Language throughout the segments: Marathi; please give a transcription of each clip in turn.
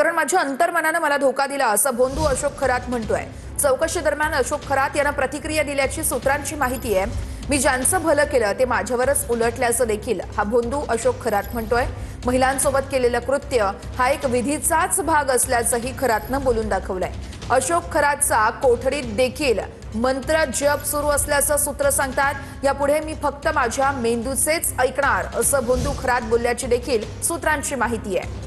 कारण माझ्या अंतर्मनानं मला धोका दिला असं भोंदू अशोक खरात म्हणतोय। चौकशी दरम्यान अशोक खरात यांना प्रतिक्रिया दिल्याची सूत्रांची माहिती आहे। मी ज्यांचं भलं केलं ते माझ्यावरच उलटल्याचं देखील हा भोंदू अशोक खरात म्हणतोय। महिलांसोबत केलेलं कृत्य हा एक विधीचाच भाग असल्याचंही खरातनं बोलून दाखवलंय। अशोक खरातचा कोठडीत देखील मंत्र जप सुरू असल्याचं सूत्र सांगतात। यापुढे मी फक्त माझ्या मेंदूचेच ऐकणार असं भोंदू खरात बोलल्याची देखील सूत्रांची माहिती आहे।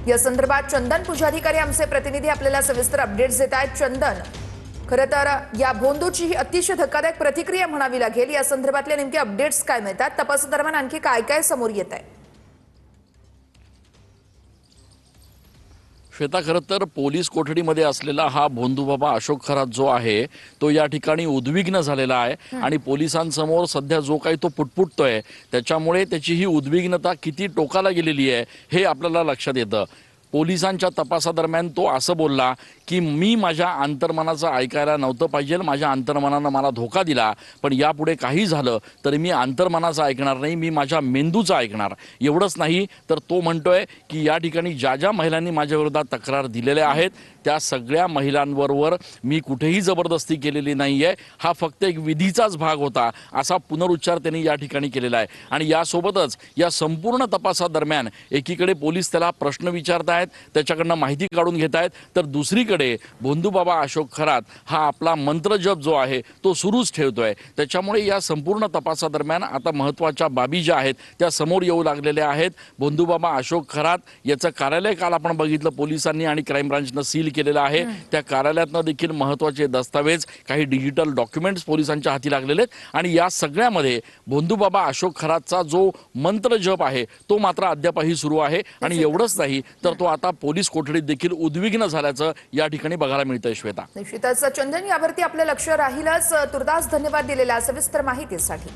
या संदर्भात चंदन पुजाधिकारी आमचे प्रतिनिधी आपल्याला सविस्तर अपडेट्स देत आहेत। चंदन, खरं तर या भोंदूची ही अतिशय धक्कादायक प्रतिक्रिया म्हणावी लागेल। या संदर्भातले नेमके अपडेट्स काय मिळतात? तपासादरम्यान आणखी काय काय समोर येत आहे? श्वेता, खरं तर पोलीस कोठडीमध्ये असलेला हा भोंदूबाबा अशोक खरात जो आहे तो या ठिकाणी उद्विग्न झालेला आहे आणि पोलिसांसमोर सध्या जो काही तो पुटपुटतोय त्याच्यामुळे त्याची ही उद्विग्नता किती टोकाला गेलेली आहे हे आपल्याला लक्षात येतं। पोलिसांच्या तपासादरम्यान तो असं बोलला की मी माझ्या अंतर्मनाचं ऐकायला नव्हतं पाहिजे, माझ्या अंतर्मनानं मला धोका दिला, पण यापुढे काही झालं तरी मी अंतर्मनाचं ऐकणार नाही, मी माझ्या मेंदूचं ऐकणार। एवढंच नाही तर तो म्हणतोय की या ठिकाणी ज्या ज्या महिलांनी माझ्या विरोधात तक्रार दिलेल्या आहेत त्या सगळ्या महिलांबरोबर मी कुठेही जबरदस्ती केलेली नाहीये, हा फक्त एक विधीचाच भाग होता असा पुनरुच्चार त्यांनी या ठिकाणी केलेला आहे। आणि यासोबतच या संपूर्ण तपासादरम्यान एकीकडे पोलीस त्याला प्रश्न विचारतायत, त्याच्याकडनं माहिती काढून घेत आहेत, तर दुसरीकडे भोंदूबाबा अशोक खरात हा आपला मंत्रजप जो आहे तो सुरूच ठेवतोय। त्याच्यामुळे या संपूर्ण तपासादरम्यान आता महत्त्वाच्या बाबी ज्या आहेत त्या समोर येऊ लागलेल्या आहेत। भोंदूबाबा अशोक खरात याचं कार्यालय काल आपण बघितलं पोलिसांनी आणि क्राईम ब्रांचनं सील केलेलं आहे। त्या कार्यालयातनं देखील महत्त्वाचे दस्तावेज, काही डिजिटल डॉक्युमेंट्स पोलिसांच्या हाती लागलेले आहेत आणि या सगळ्यामध्ये भोंदूबाबा अशोक खरातचा जो मंत्रजप आहे तो मात्र अद्यापही सुरू आहे। आणि एवढंच नाही तर तो आता पोलीस कोठडीत देखील उद्विग्न झाल्याचं या ठिकाणी बघायला मिळतंय। श्वेता, निश्चितच चंदन, यावरती आपलं लक्ष राहीलच। तुर्तास धन्यवाद दिलेल्या सविस्तर माहितीसाठी।